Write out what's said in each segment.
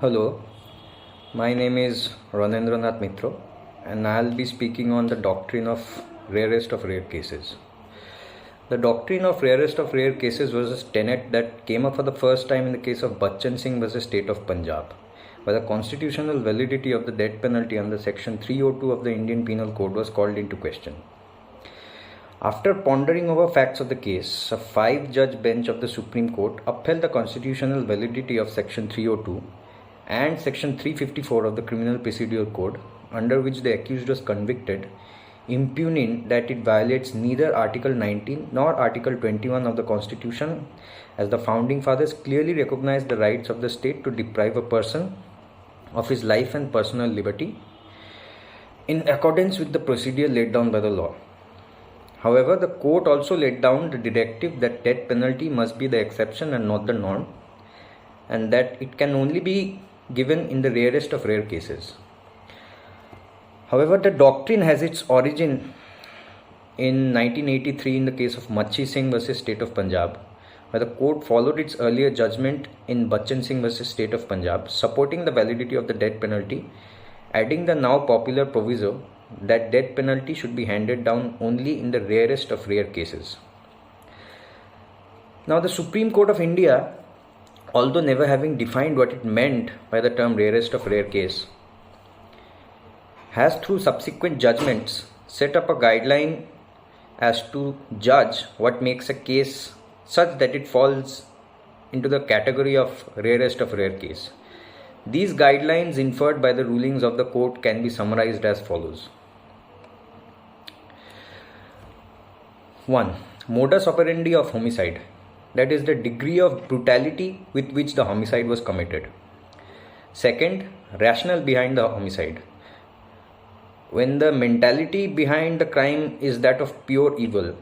Hello, my name is Ronendra Nath Mitra and I'll be speaking on the Doctrine of Rarest of Rare Cases. The Doctrine of Rarest of Rare Cases was a tenet that came up for the first time in the case of Bachan Singh vs. State of Punjab, where the constitutional validity of the death penalty under Section 302 of the Indian Penal Code was called into question. After pondering over facts of the case, a 5-judge bench of the Supreme Court upheld the constitutional validity of Section 302 and Section 354 of the Criminal Procedural Code, under which the accused was convicted, impugning that it violates neither Article 19 nor Article 21 of the Constitution, as the Founding Fathers clearly recognized the rights of the state to deprive a person of his life and personal liberty in accordance with the procedure laid down by the law. However, the court also laid down the directive that death penalty must be the exception and not the norm, and that it can only be given in the rarest of rare cases. However, the doctrine has its origin in 1983 in the case of Bachan Singh vs. State of Punjab, where the court followed its earlier judgment in Bachan Singh vs. State of Punjab, supporting the validity of the death penalty, adding the now popular proviso that death penalty should be handed down only in the rarest of rare cases. Now, the Supreme Court of India, although never having defined what it meant by the term rarest of rare case, has through subsequent judgments set up a guideline as to judge what makes a case such that it falls into the category of rarest of rare case. These guidelines inferred by the rulings of the court can be summarized as follows. 1. Modus operandi of homicide, that is the degree of brutality with which the homicide was committed. Second, rationale behind the homicide, when the mentality behind the crime is that of pure evil.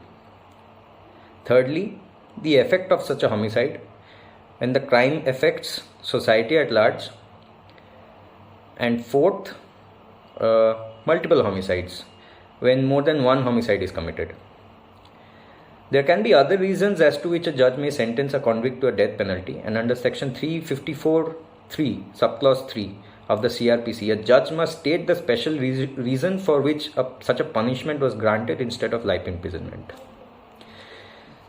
Thirdly, the effect of such a homicide, when the crime affects society at large. And fourth, multiple homicides, when more than one homicide is committed. There can be other reasons as to which a judge may sentence a convict to a death penalty, and under Section 354(3), subclause 3 of the CRPC, a judge must state the special reason for which such a punishment was granted instead of life imprisonment.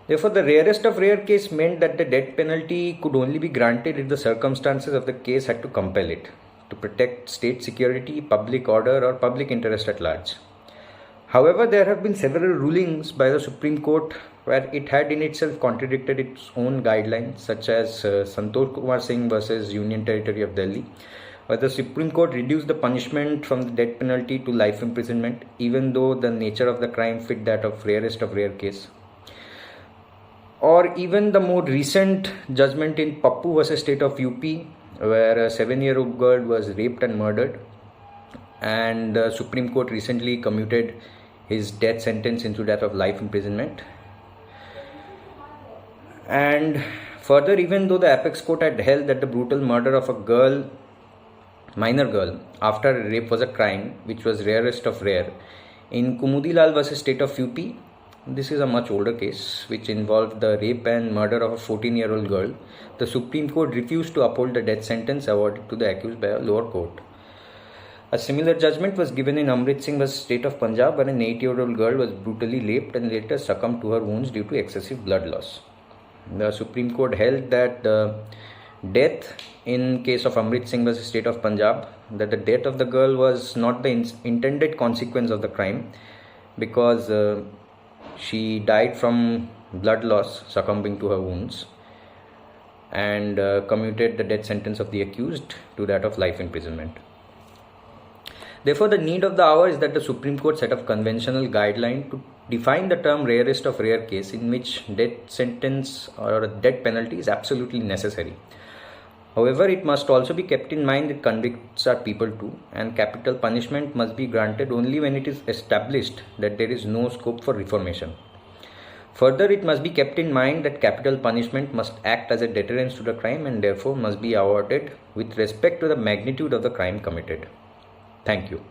Therefore, the rarest of rare case meant that the death penalty could only be granted if the circumstances of the case had to compel it, to protect state security, public order, or public interest at large. However, there have been several rulings by the Supreme Court where it had in itself contradicted its own guidelines, such as Santosh Kumar Singh versus Union Territory of Delhi, where the Supreme Court reduced the punishment from the death penalty to life imprisonment, even though the nature of the crime fit that of rarest of rare case. Or even the more recent judgment in Pappu versus State of UP, where a 7-year-old girl was raped and murdered, and the Supreme Court recently commuted his death sentence into that of life imprisonment. And further, even though the apex court had held that the brutal murder of a minor girl after rape was a crime which was rarest of rare, in Kumudilal versus State of UP, this is a much older case which involved the rape and murder of a 14-year-old girl, the Supreme Court refused to uphold the death sentence awarded to the accused by a lower court. A similar judgment was given in Amrit Singh vs. State of Punjab, where an 8-year-old girl was brutally raped and later succumbed to her wounds due to excessive blood loss. The Supreme Court held that the death in case of Amrit Singh vs. State of Punjab, that the death of the girl was not the intended consequence of the crime, because she died from blood loss succumbing to her wounds, and commuted the death sentence of the accused to that of life imprisonment. Therefore, the need of the hour is that the Supreme Court set up conventional guideline to define the term rarest of rare case, in which death sentence or death penalty is absolutely necessary. However, it must also be kept in mind that convicts are people too, and capital punishment must be granted only when it is established that there is no scope for reformation. Further, it must be kept in mind that capital punishment must act as a deterrence to the crime and therefore must be awarded with respect to the magnitude of the crime committed. Thank you.